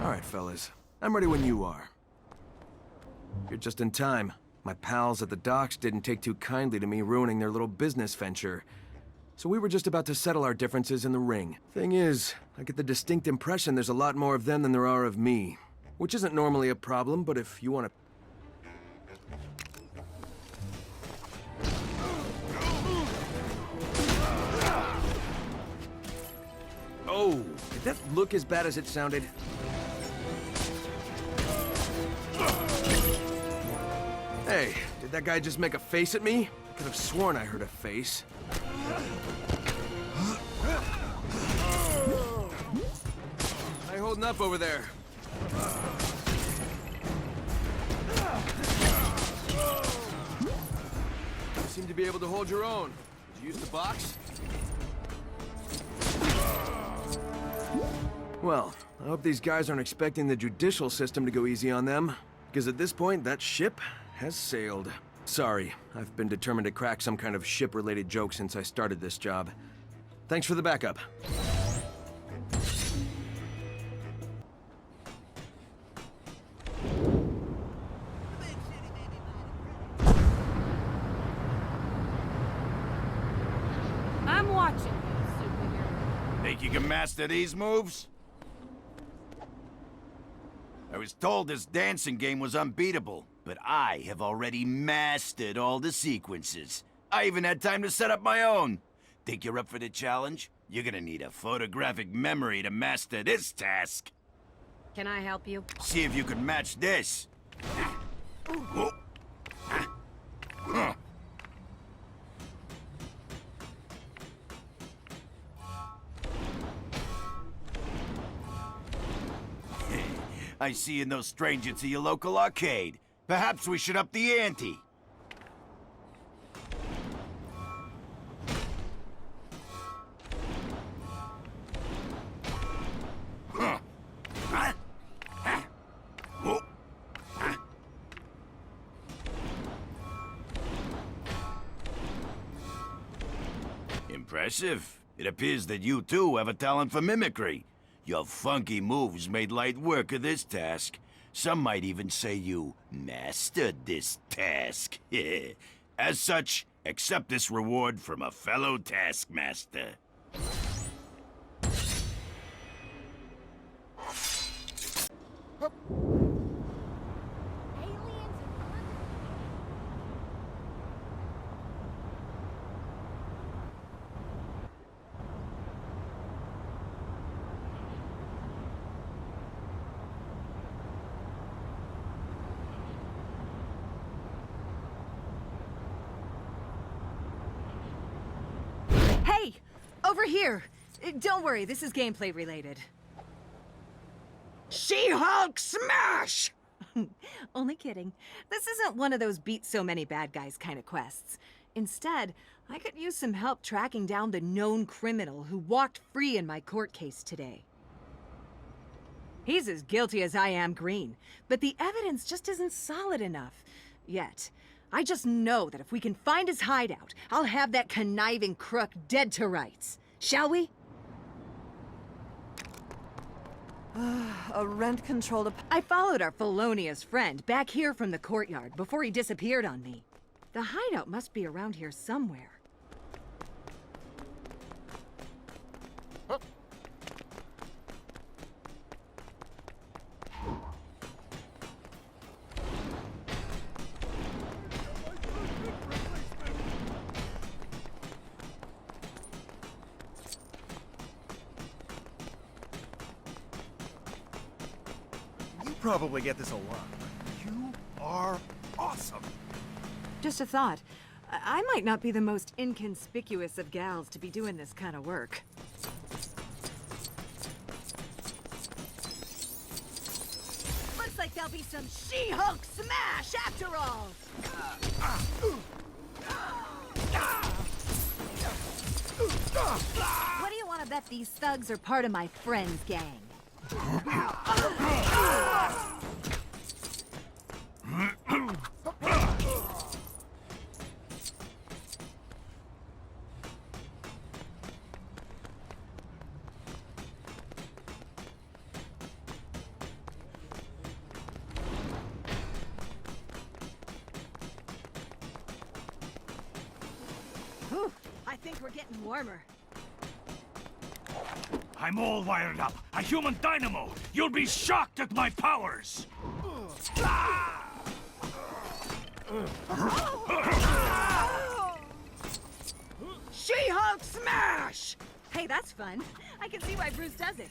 Alright, fellas. I'm ready when you are. You're just in time. My pals at the docks didn't take too kindly to me ruining their little business venture. So we were just about to settle our differences in the ring. Thing is, I get the distinct impression there's a lot more of them than there are of me. Which isn't normally a problem, but if you want to... Oh, did that look as bad as it sounded? Hey, did that guy just make a face at me? I could have sworn I heard a face. How you holding up over there? You seem to be able to hold your own. Did you use the box? Well, I hope these guys aren't expecting the judicial system to go easy on them, because at this point, that ship has sailed. Sorry, I've been determined to crack some kind of ship-related joke since I started this job. Thanks for the backup. I'm watching you, superhero. Think you can master these moves? I was told this dancing game was unbeatable, but I have already mastered all the sequences. I even had time to set up my own. Think you're up for the challenge? You're gonna need a photographic memory to master this task. Can I help you? See if you can match this. I see you no stranger to your local arcade. Perhaps we should up the ante. Impressive. It appears that you too have a talent for mimicry. Your funky moves made light work of this task. Some might even say you mastered this task. As such, accept this reward from a fellow taskmaster. Hey! Over here! Don't worry, this is gameplay related. She-Hulk smash! Only kidding. This isn't one of those beat so many bad guys kind of quests. Instead, I could use some help tracking down the known criminal who walked free in my court case today. He's as guilty as I am green, but the evidence just isn't solid enough. Yet. I just know that if we can find his hideout, I'll have that conniving crook dead to rights. Shall we? A rent-controlled... I followed our felonious friend back here from the courtyard before he disappeared on me. The hideout must be around here somewhere. Probably get this a lot. You are awesome. Just a thought. I might not be the most inconspicuous of gals to be doing this kind of work. Looks like there'll be some She-Hulk smash after all! What do you want to bet these thugs are part of my friend's gang? think we're getting warmer. I'm all wired up. A human dynamo. You'll be shocked at my powers. She-Hulk smash! Hey, that's fun. I can see why Bruce does it.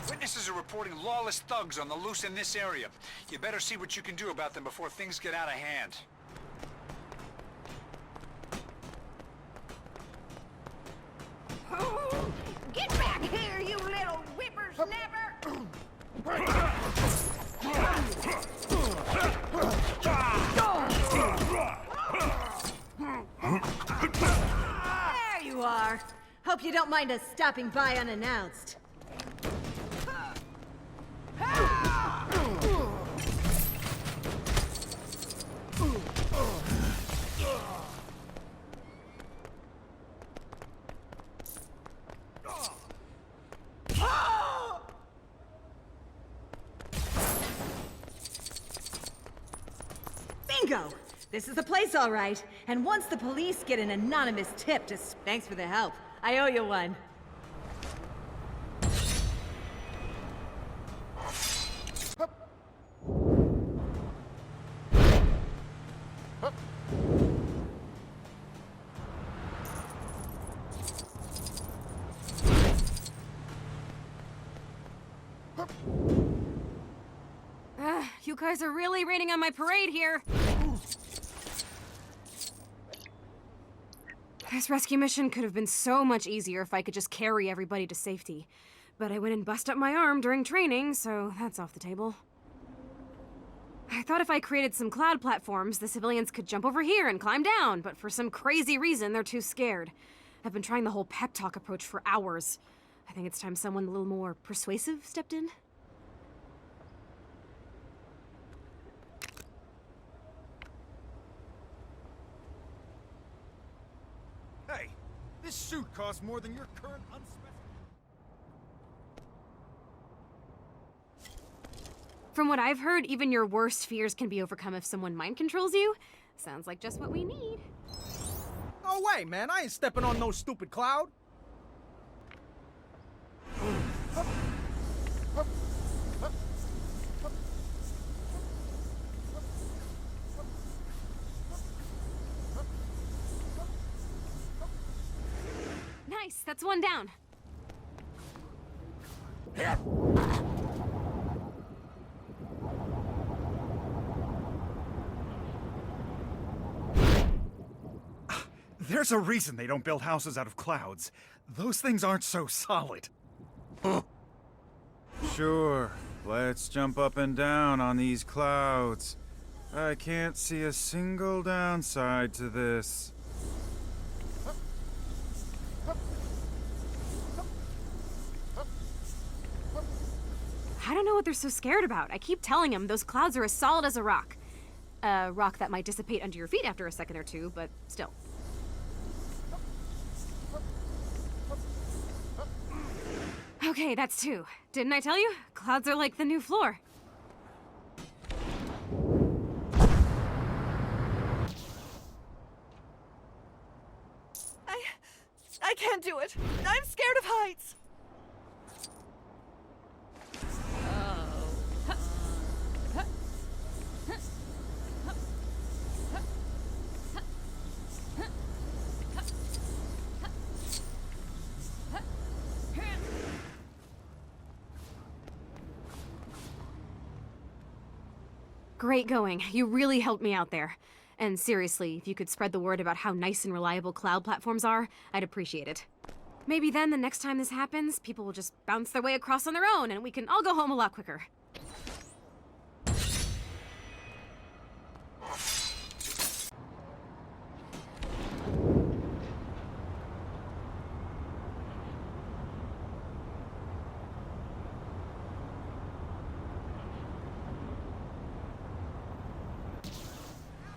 Witnesses are reporting lawless thugs on the loose in this area. You better see what you can do about them before things get out of hand. Get back here, you little whippersnapper! There you are. Hope you don't mind us stopping by unannounced. Bingo! This is the place, all right. And once the police get an anonymous tip to... Thanks for the help. I owe you one. You guys are really raining on my parade here. This rescue mission could have been so much easier if I could just carry everybody to safety. But I went and busted up my arm during training, so that's off the table. I thought if I created some cloud platforms, the civilians could jump over here and climb down, but for some crazy reason, they're too scared. I've been trying the whole pep talk approach for hours. I think it's time someone a little more persuasive stepped in. Hey, this suit costs more than your current unspecified... From what I've heard, even your worst fears can be overcome if someone mind controls you. Sounds like just what we need. No way, man. I ain't stepping on no stupid cloud. Nice, that's one down. There's a reason they don't build houses out of clouds. Those things aren't so solid. Sure, let's jump up and down on these clouds. I can't see a single downside to this. I don't know what they're so scared about. I keep telling them those clouds are as solid as a rock. A rock that might dissipate under your feet after a second or two, but still. Okay, that's two. Didn't I tell you? Clouds are like the new floor. I can't do it. I'm scared of heights. Great going. You really helped me out there. And seriously, if you could spread the word about how nice and reliable cloud platforms are, I'd appreciate it. Maybe then the next time this happens, people will just bounce their way across on their own and we can all go home a lot quicker.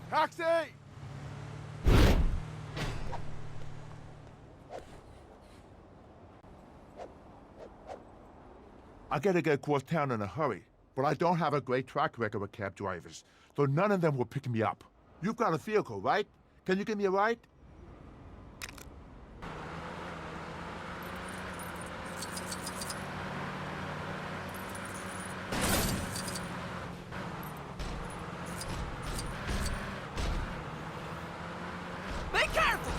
Taxi! I gotta get across town in a hurry, but I don't have a great track record with cab drivers, so none of them will pick me up. You've got a vehicle, right? Can you give me a ride? Be careful!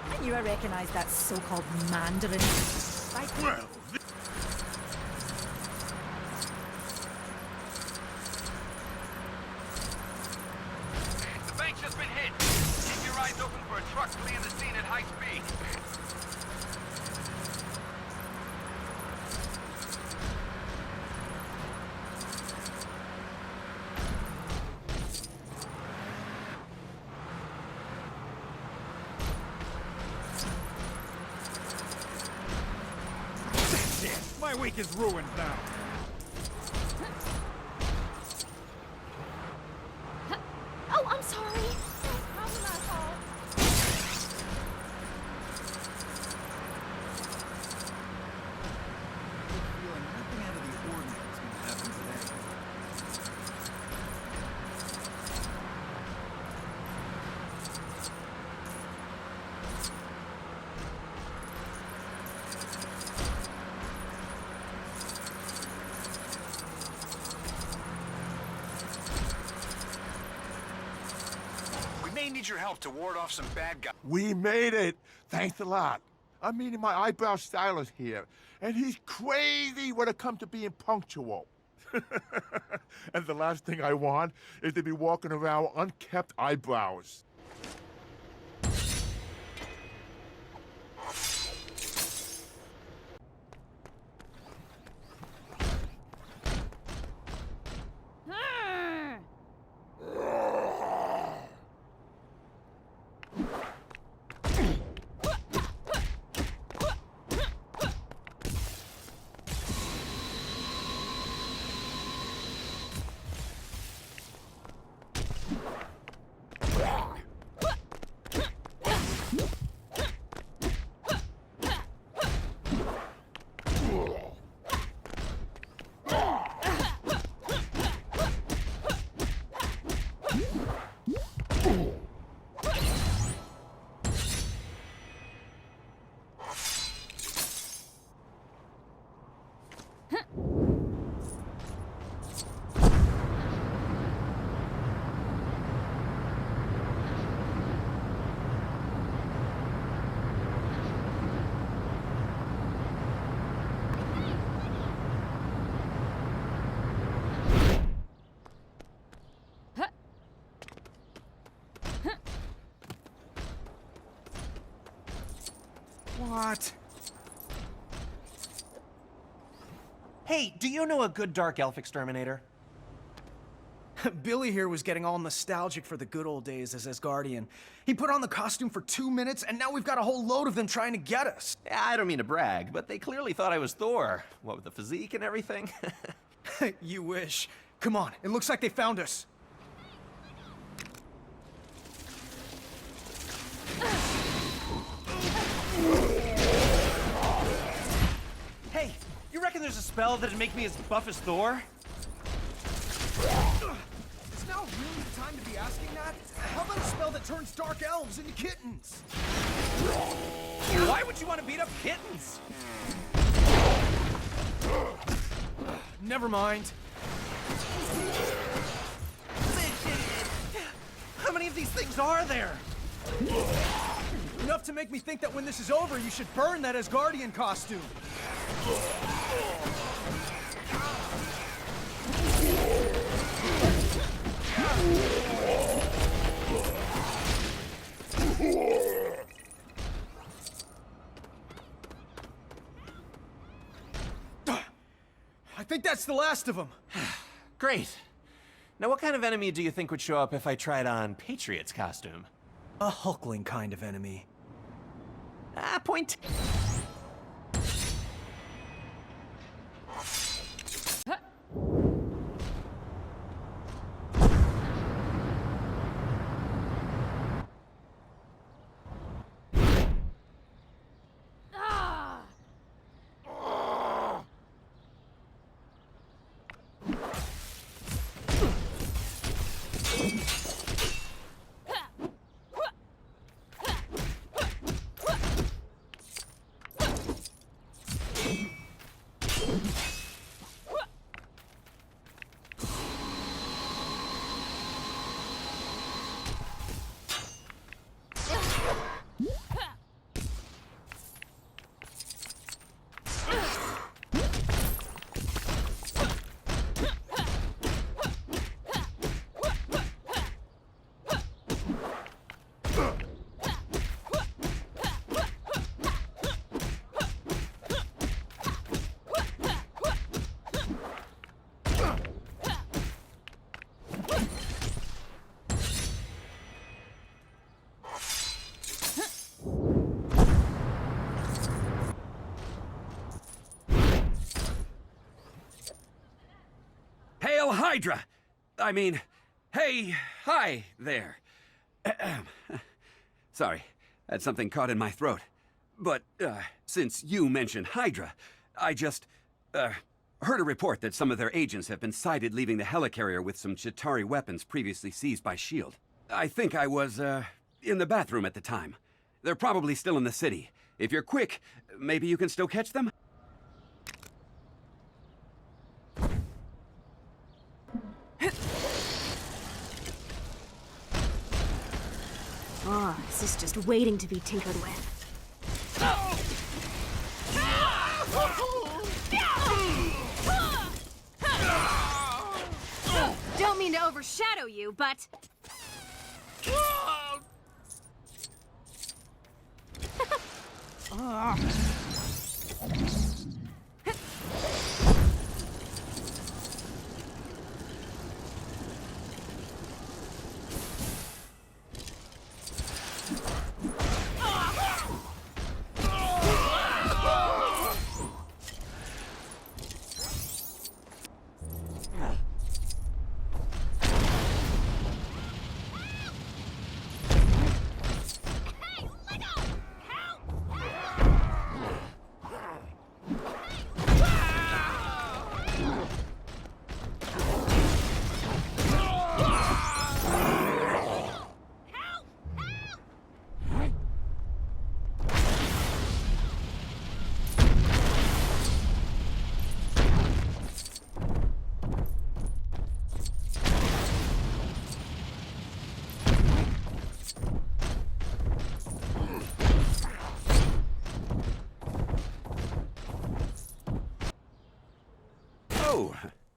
I knew I recognized that so-called Mandarin. Right? Well, The bank's just been hit. Keep your eyes open for a truck fleeing the scene at high speed. My week is ruined now. Oh, I'm sorry. How was my fault? Feeling nothing out of the ordinary is gonna happen today. We may need your help to ward off some bad guys. We made it! Thanks a lot. I'm meeting my eyebrow stylist here, and he's crazy when it comes to being punctual. And the last thing I want is to be walking around with unkept eyebrows. What? Hey, do you know a good dark elf exterminator? Billy here was getting all nostalgic for the good old days as Asgardian. He put on the costume for 2 minutes, and now we've got a whole load of them trying to get us. I don't mean to brag, but they clearly thought I was Thor. What, with the physique and everything? You wish. Come on, it looks like they found us. Hey, you reckon there's a spell that'd make me as buff as Thor? Is now really the time to be asking that? How about a spell that turns dark elves into kittens? Why would you want to beat up kittens? Never mind. How many of these things are there? Enough to make me think that when this is over, you should burn that Asgardian costume. I think that's the last of them. Great. Now, what kind of enemy do you think would show up if I tried on Patriot's costume? A Hulkling kind of enemy. Point. Hail Hydra! I mean, hey, hi there. Sorry, had something caught in my throat. But, since you mentioned Hydra, I just, heard a report that some of their agents have been sighted leaving the helicarrier with some Chitauri weapons previously seized by S.H.I.E.L.D. I think I was, in the bathroom at the time. They're probably still in the city. If you're quick, maybe you can still catch them? Oh, this is just waiting to be tinkered with. Don't mean to overshadow you, but...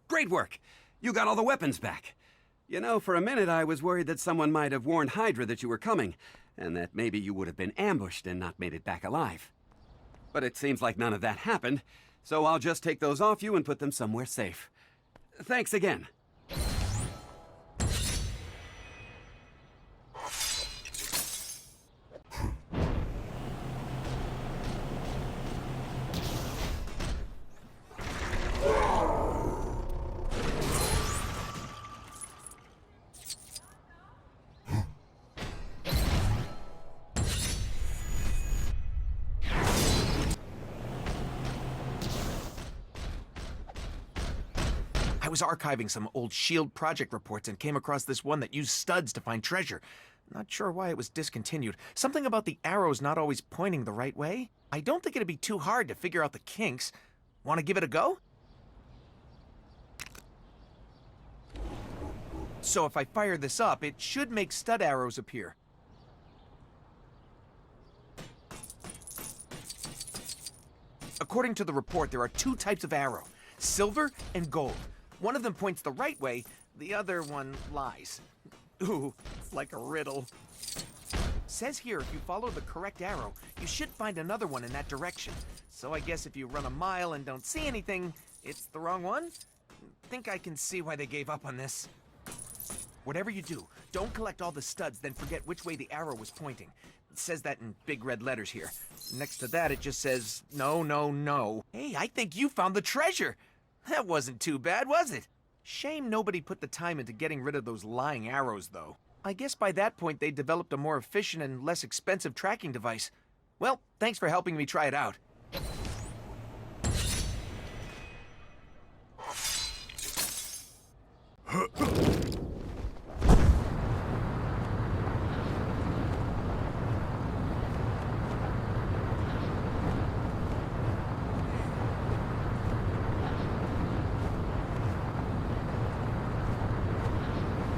Great work! You got all the weapons back. You know, for a minute I was worried that someone might have warned Hydra that you were coming, and that maybe you would have been ambushed and not made it back alive. But it seems like none of that happened, so I'll just take those off you and put them somewhere safe. Thanks again. I was archiving some old S.H.I.E.L.D. project reports and came across this one that used studs to find treasure. Not sure why it was discontinued. Something about the arrows not always pointing the right way? I don't think it'd be too hard to figure out the kinks. Want to give it a go? So if I fire this up, it should make stud arrows appear. According to the report, there are two types of arrow, silver and gold. One of them points the right way, the other one lies. Ooh, like a riddle. Says here, if you follow the correct arrow, you should find another one in that direction. So I guess if you run a mile and don't see anything, it's the wrong one? Think I can see why they gave up on this. Whatever you do, don't collect all the studs, then forget which way the arrow was pointing. It says that in big red letters here. Next to that, it just says, no, no, no. Hey, I think you found the treasure. That wasn't too bad, was it? Shame nobody put the time into getting rid of those lying arrows, though. I guess by that point, they developed a more efficient and less expensive tracking device. Well, thanks for helping me try it out.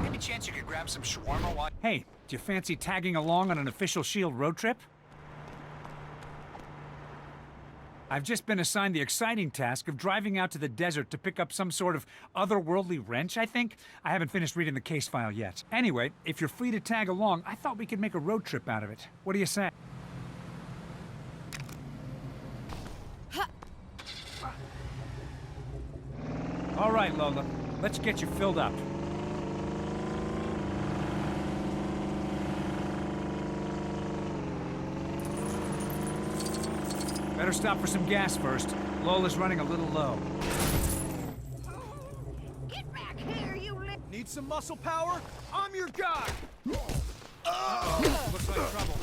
Any chance you could grab some shawarma while... Hey, do you fancy tagging along on an official S.H.I.E.L.D. road trip? I've just been assigned the exciting task of driving out to the desert to pick up some sort of otherworldly wrench, I think. I haven't finished reading the case file yet. Anyway, if you're free to tag along, I thought we could make a road trip out of it. What do you say? All right, Lola. Let's get you filled up. Better stop for some gas first. Lola's running a little low. Get back here, you little... Need some muscle power? I'm your guy! Looks like trouble.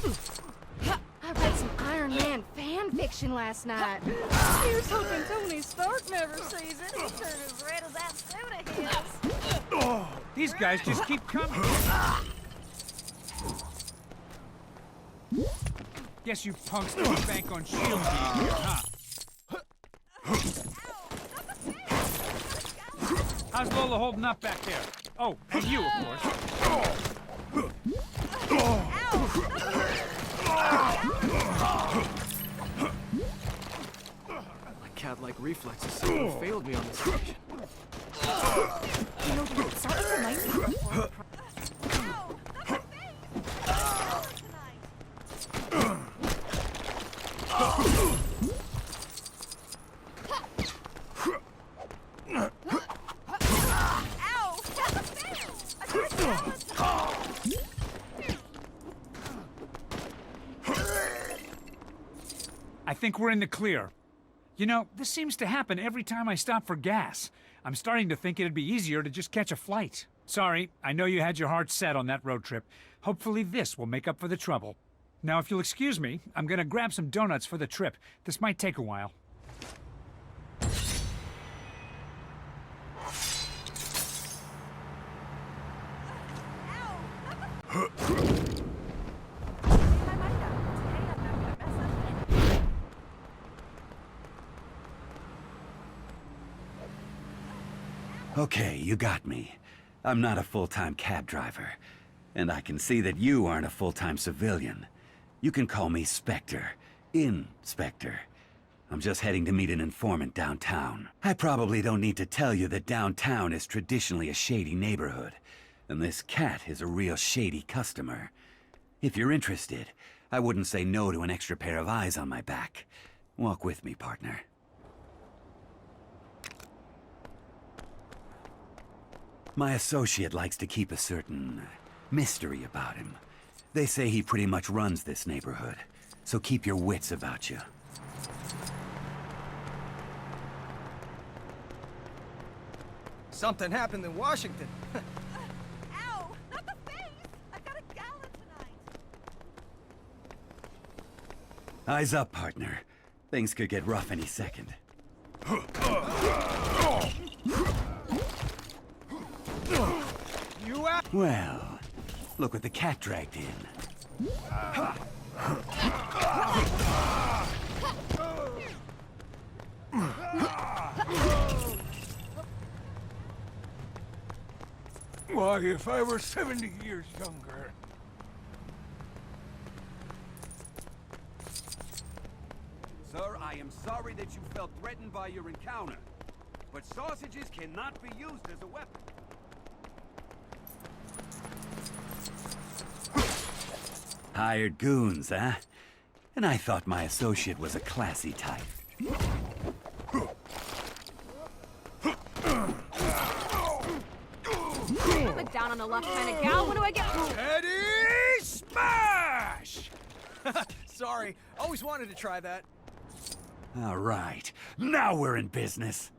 I read some Iron Man fan fiction last night. Here's hoping Tony Stark never sees it. He'll turn as red as that suit of his. These guys just keep coming. Guess you punks don't bank on S.H.I.E.L.D. here, huh? How's Lola holding up back there? Oh, and you, of course. My cat-like reflexes seem to have failed me on this occasion. You know, dude, it's starting to remind me of before. I think we're in the clear. You know, this seems to happen every time I stop for gas. I'm starting to think it'd be easier to just catch a flight. Sorry, I know you had your heart set on that road trip. Hopefully this will make up for the trouble. Now, if you'll excuse me, I'm gonna grab some donuts for the trip. This might take a while. Okay, you got me. I'm not a full-time cab driver. And I can see that you aren't a full-time civilian. You can call me Spectre. Inspector. I'm just heading to meet an informant downtown. I probably don't need to tell you that downtown is traditionally a shady neighborhood. And this cat is a real shady customer. If you're interested, I wouldn't say no to an extra pair of eyes on my back. Walk with me, partner. My associate likes to keep a certain mystery about him. They say he pretty much runs this neighborhood, so keep your wits about you. Something happened in Washington. Ow! Not the face! I've got a gala tonight. Eyes up, partner. Things could get rough any second. Well, look what the cat dragged in. Why, if I were 70 years younger... Sir, I am sorry that you felt threatened by your encounter, but sausages cannot be used as a weapon. Hired goons, huh? And I thought my associate was a classy type. I'm a down on the luck kind of gal. What do I get? Ready, smash! Sorry, always wanted to try that. All right, now we're in business.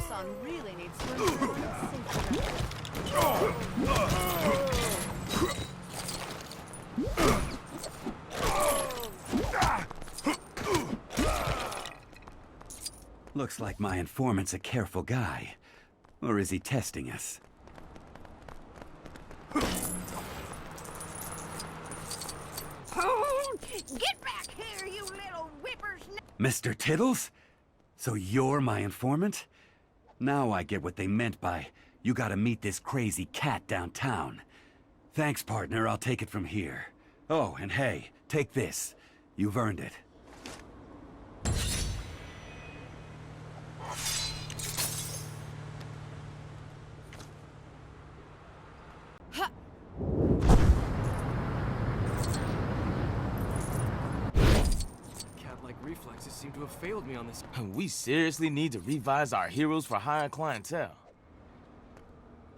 Son really needs to Looks like my informant's a careful guy. Or is he testing us? Get back here, you little whippersnapper! Mr. Tittles? So you're my informant? Now I get what they meant by, you gotta meet this crazy cat downtown. Thanks, partner, I'll take it from here. Oh, and hey, take this. You've earned it. Cat-like reflexes seem to have failed me on this. We seriously need to revise our heroes for higher clientele.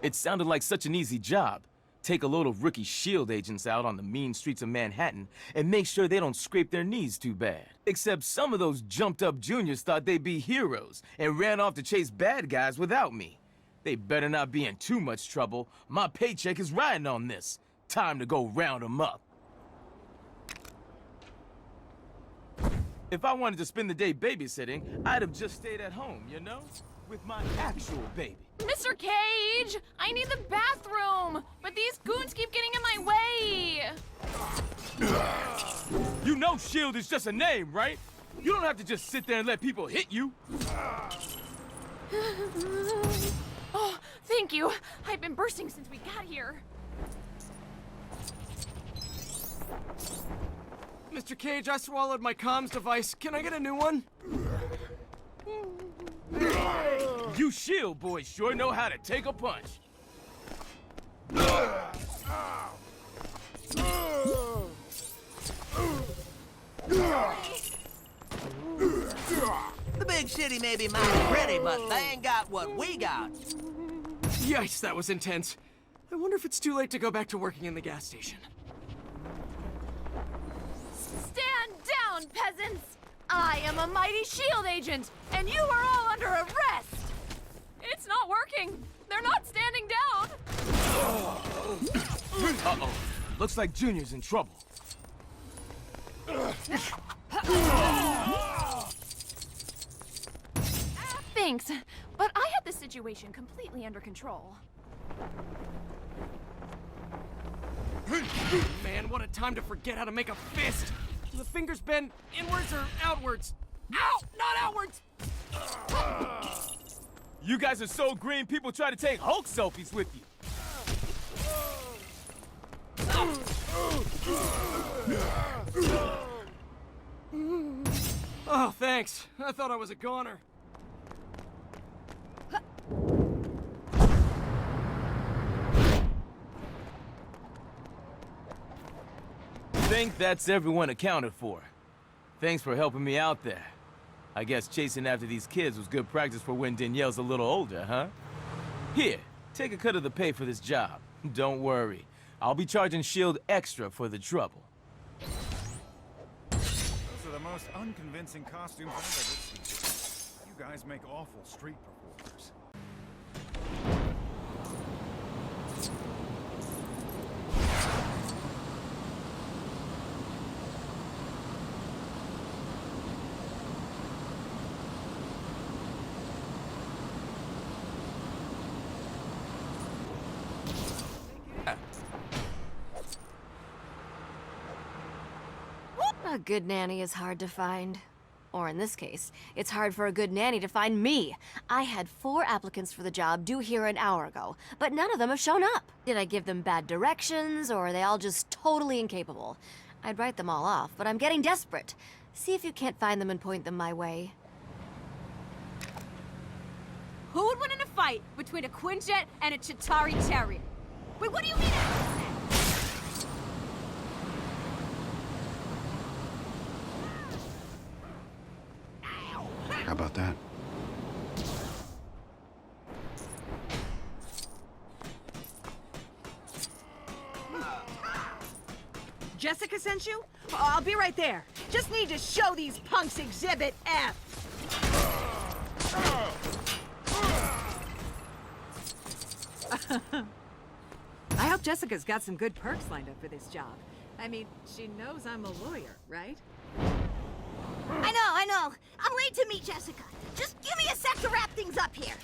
It sounded like such an easy job. Take a load of rookie SHIELD agents out on the mean streets of Manhattan and make sure they don't scrape their knees too bad. Except some of those jumped-up juniors thought they'd be heroes and ran off to chase bad guys without me. They better not be in too much trouble. My paycheck is riding on this. Time to go round them up. If I wanted to spend the day babysitting, I'd have just stayed at home, you know? With my actual baby. Mr. Cage! I need the bathroom! But these goons keep getting in my way! You know SHIELD is just a name, right? You don't have to just sit there and let people hit you. Oh, thank you. I've been bursting since we got here. Mr. Cage, I swallowed my comms device. Can I get a new one? You SHIELD boys sure know how to take a punch. The big city may be mighty pretty, but they ain't got what we got. Yikes, that was intense. I wonder if it's too late to go back to working in the gas station. Stand down, peasants! I am a mighty SHIELD agent, and you are all under arrest! It's not working! They're not standing down! Uh-oh. Looks like Junior's in trouble. Thanks, but I had the situation completely under control. Man, what a time to forget how to make a fist! Do the fingers bend inwards or outwards? Ow! Not outwards! You guys are so green, people try to take Hulk selfies with you. Oh, thanks. I thought I was a goner. Think that's everyone accounted for. Thanks for helping me out there. I guess chasing after these kids was good practice for when Danielle's a little older, huh? Here, take a cut of the pay for this job. Don't worry. I'll be charging SHIELD extra for the trouble. Those are the most unconvincing costumes I've ever seen. You guys make awful street performers. A good nanny is hard to find. Or in this case, it's hard for a good nanny to find me. I had 4 applicants for the job due here an hour ago, but none of them have shown up. Did I give them bad directions, or are they all just totally incapable? I'd write them all off, but I'm getting desperate. See if you can't find them and point them my way. Who would win in a fight fight between a Quinjet and a Chitauri Terrier. Wait, what do you mean? How about that? Jessica sent you? I'll be right there. Just need to show these punks Exhibit F. I hope Jessica's got some good perks lined up for this job. I mean, she knows I'm a lawyer, right? I know. I'm late to meet Jessica. Just give me a sec to wrap things up here.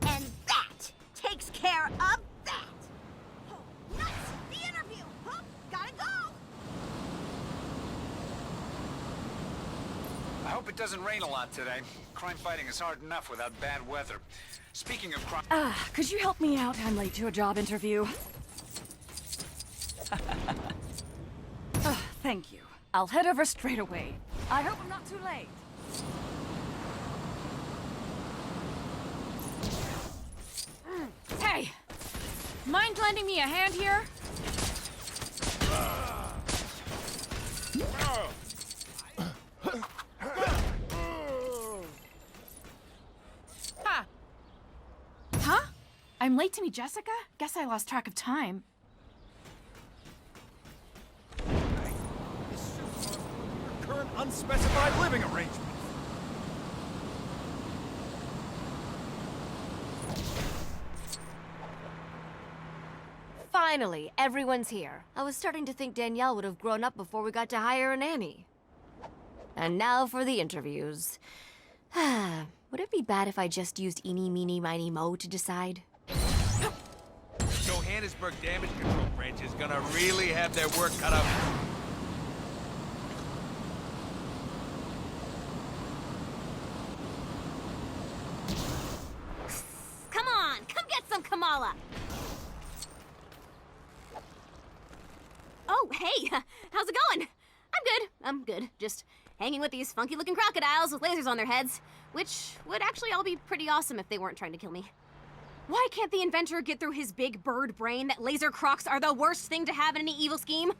And that takes care of that. Oh, nuts! The interview. Huh? Gotta go. I hope it doesn't rain a lot today. Crime fighting is hard enough without bad weather. Speaking of crime... Could you help me out? I'm late to a job interview. Thank you. I'll head over straight away. I hope I'm not too late. Hey! Mind lending me a hand here? Ha! Huh? I'm late to meet Jessica? Guess I lost track of time. Current unspecified living arrangement. Finally, everyone's here. I was starting to think Danielle would have grown up before we got to hire a nanny. And now for the interviews. Would it be bad if I just used Eeny, Meeny, Miny, Mo to decide? Johannesburg Damage Control Branch is gonna really have their work cut out. Come on, come get some Kamala! Oh, hey, how's it going? I'm good. Just hanging with these funky-looking crocodiles with lasers on their heads, which would actually all be pretty awesome if they weren't trying to kill me. Why can't the inventor get through his big bird brain that laser crocs are the worst thing to have in any evil scheme?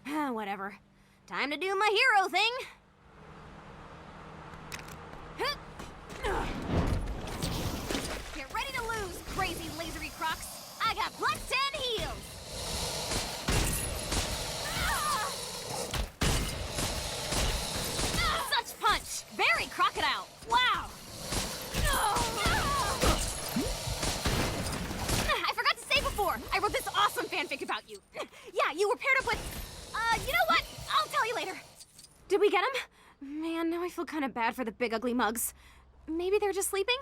Whatever. Time to do my hero thing. Get ready to lose, crazy lasery crocs. I got plus 10 heals. Such punch! Very crocodile! Wow! I forgot to say before, I wrote this awesome fanfic about you. Yeah, you were paired up with... you know what? I'll tell you later. Did we get him? Man, now I feel kind of bad for the big ugly mugs. Maybe they're just sleeping?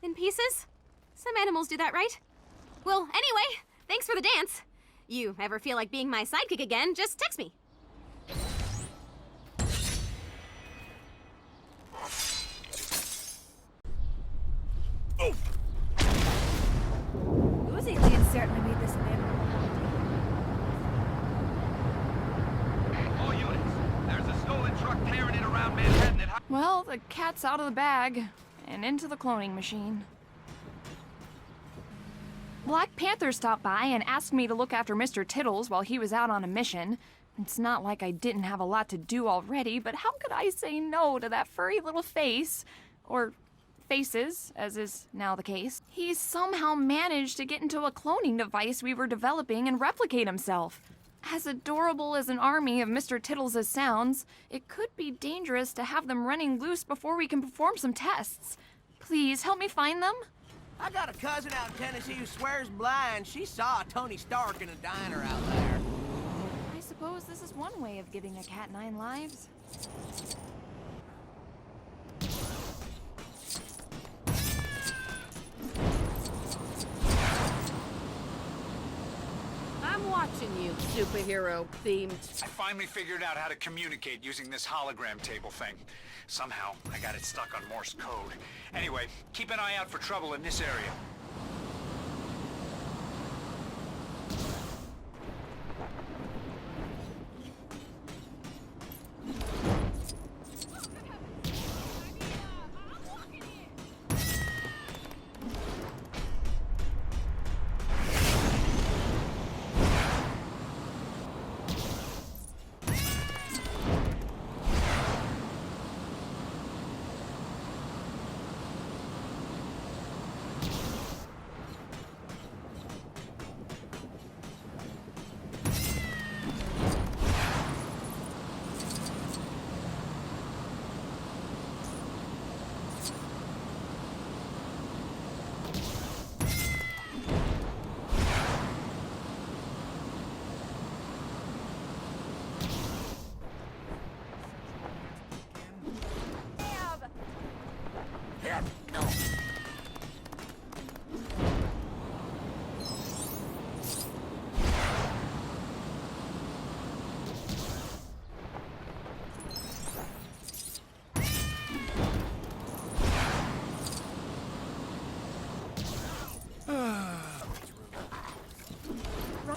In pieces? Some animals do that, right? Well, anyway, thanks for the dance. You ever feel like being my sidekick again, just text me. Those aliens certainly made this available. All units, there's a stolen truck tearing it around Manhattan at... Well, the cat's out of the bag and into the cloning machine. Black Panther stopped by and asked me to look after Mr. Tittles while he was out on a mission. It's not like I didn't have a lot to do already, but how could I say no to that furry little face? Or faces, as is now the case. He somehow managed to get into a cloning device we were developing and replicate himself. As adorable as an army of Mr. Tittles' sounds, it could be dangerous to have them running loose before we can perform some tests. Please help me find them. I got a cousin out in Tennessee who swears blind she saw Tony Stark in a diner out there. I suppose this is one way of giving a cat 9 lives. I'm watching you, superhero-themed. I finally figured out how to communicate using this hologram table thing. Somehow, I got it stuck on Morse code. Anyway, keep an eye out for trouble in this area.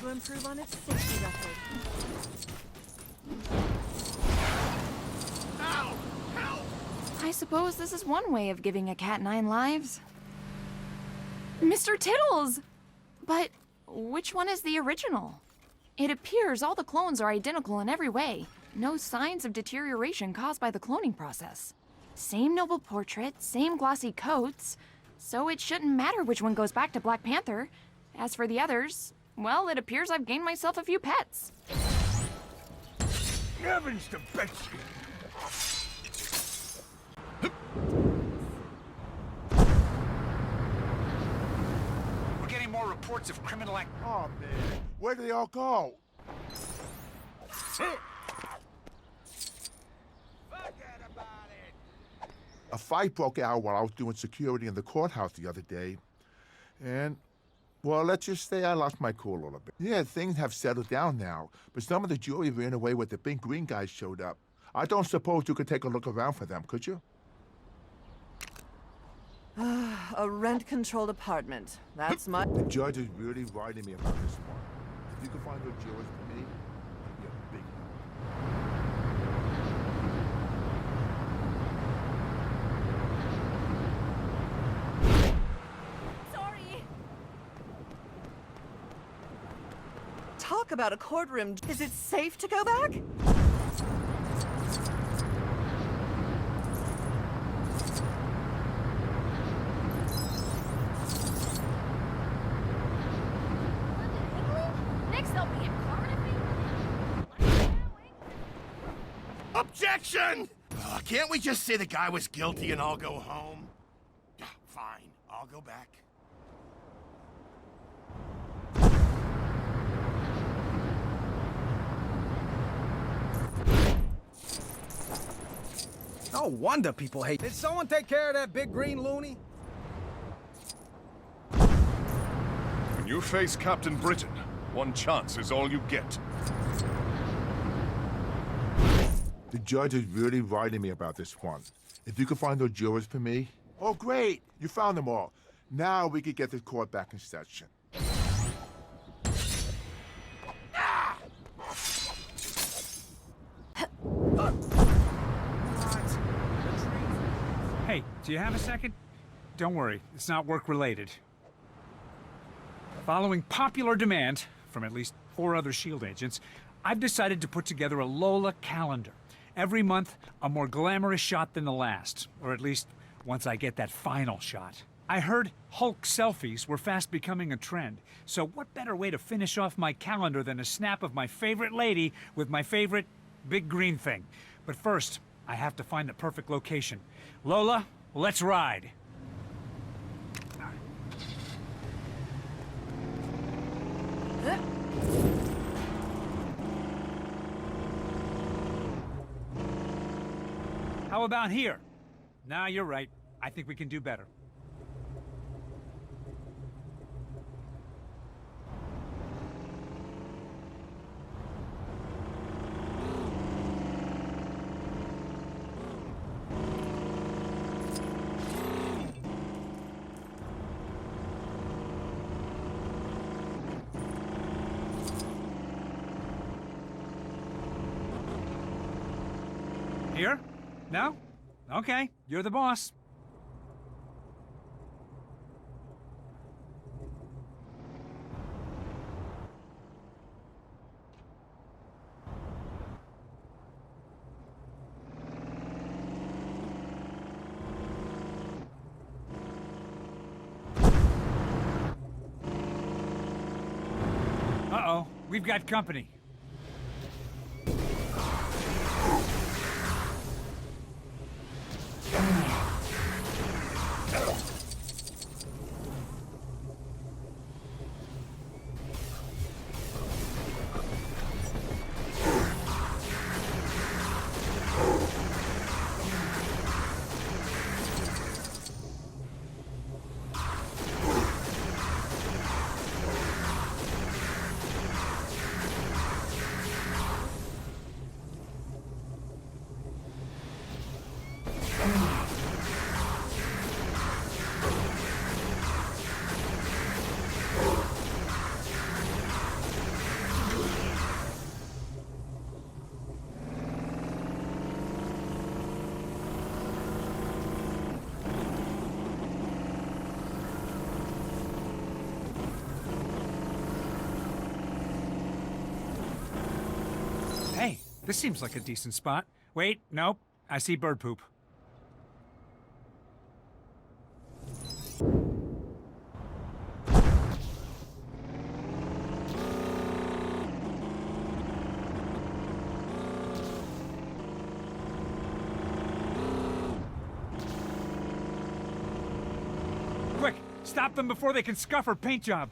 to improve on its safety record. Ow! Help! I suppose this is one way of giving a cat 9 lives. Mr. Tittles! But which one is the original? It appears all the clones are identical in every way. No signs of deterioration caused by the cloning process. Same noble portrait, same glossy coats, so it shouldn't matter which one goes back to Black Panther. As for the others, well, it appears I've gained myself a few pets. Heavens to Betsy! We're getting more reports of criminal act. Oh, man. Where do they all go? A fight broke out while I was doing security in the courthouse the other day. And, well, let's just say I lost my cool a little bit. Yeah, things have settled down now, but some of the jury ran away when the big green guys showed up. I don't suppose you could take a look around for them, could you? A rent-controlled apartment. That's my... The judge is really writing me about this one. If you could find those jurors for me, it'd be a big help. Talk about a courtroom. Is it safe to go back? Next they'll be in Cardiff, Objection! Can't we just say the guy was guilty and I'll go home? Fine, I'll go back. No wonder people hate. Did someone take care of that big green loony? When you face Captain Britain, one chance is all you get. The judge is really writing me about this one. If you could find those jurors for me. Oh, great. You found them all. Now we could get this court back in session. Hey, do you have a second? Don't worry, it's not work-related. Following popular demand from at least 4 other S.H.I.E.L.D. agents, I've decided to put together a Lola calendar. Every month, a more glamorous shot than the last, or at least once I get that final shot. I heard Hulk selfies were fast becoming a trend, so what better way to finish off my calendar than a snap of my favorite lady with my favorite big green thing. But first, I have to find the perfect location. Lola, let's ride. How about here? Nah, you're right. I think we can do better. Here? No? Okay, you're the boss. Uh-oh, we've got company. This seems like a decent spot. Wait, nope. I see bird poop. Quick! Stop them before they can scuff her paint job!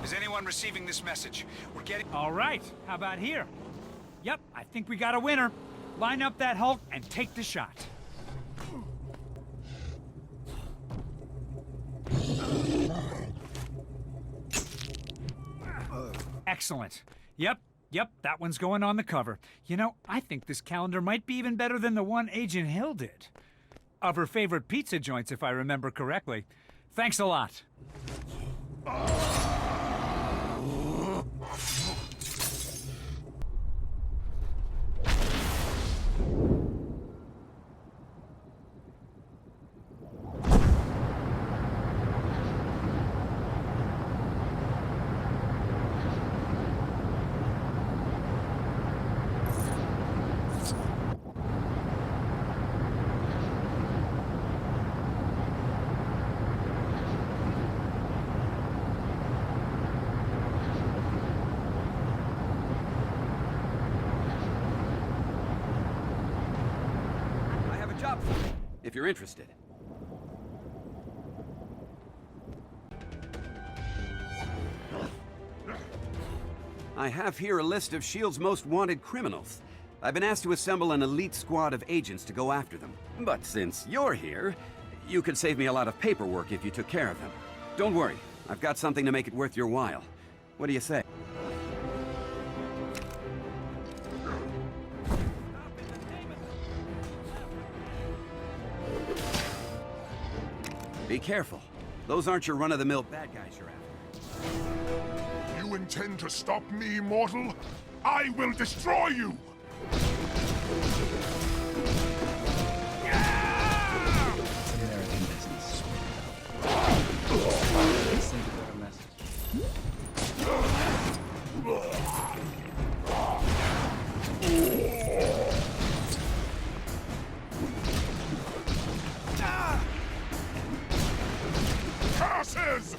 Is anyone receiving this message? We're getting... All right, how about here? Yep, I think we got a winner. Line up that Hulk and take the shot. Excellent. Yep, that one's going on the cover. You know, I think this calendar might be even better than the one Agent Hill did. Of her favorite pizza joints, if I remember correctly. Thanks a lot. If you're interested. I have here a list of S.H.I.E.L.D.'s most wanted criminals. I've been asked to assemble an elite squad of agents to go after them. But since you're here, you could save me a lot of paperwork if you took care of them. Don't worry, I've got something to make it worth your while. What do you say? Be careful. Those aren't your run-of-the-mill bad guys you're after. You intend to stop me, mortal? I will destroy you! Curses!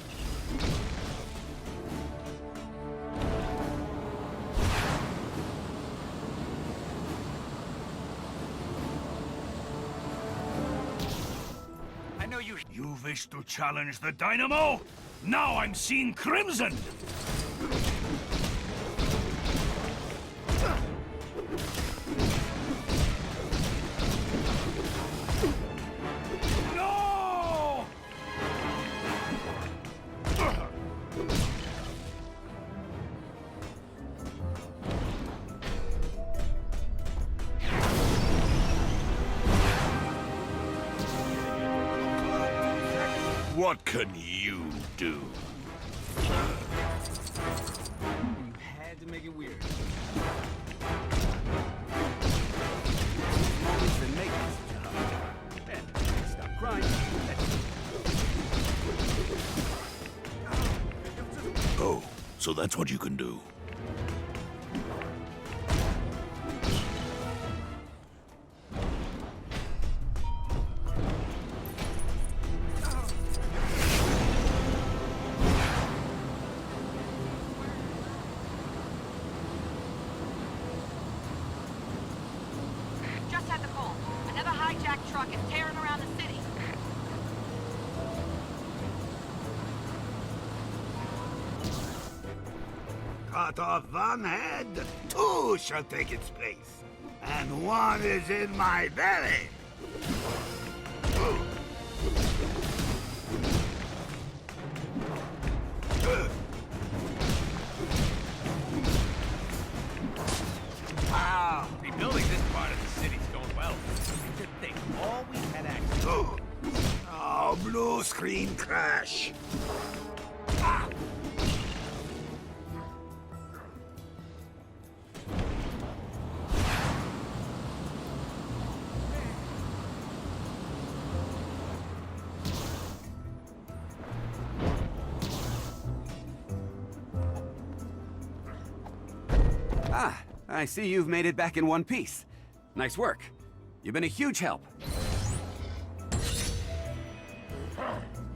I know you... You wish to challenge the Dynamo? Now I'm seeing crimson! No! What can you do? Had to make it weird. Then make this job. And stop crying. Oh, so that's what you can do. Just had the call. Another hijacked truck is tearing around the city. Cut off one head, two shall take its place. And one is in my belly. blue screen crash. Ah, I see you've made it back in one piece. Nice work. You've been a huge help.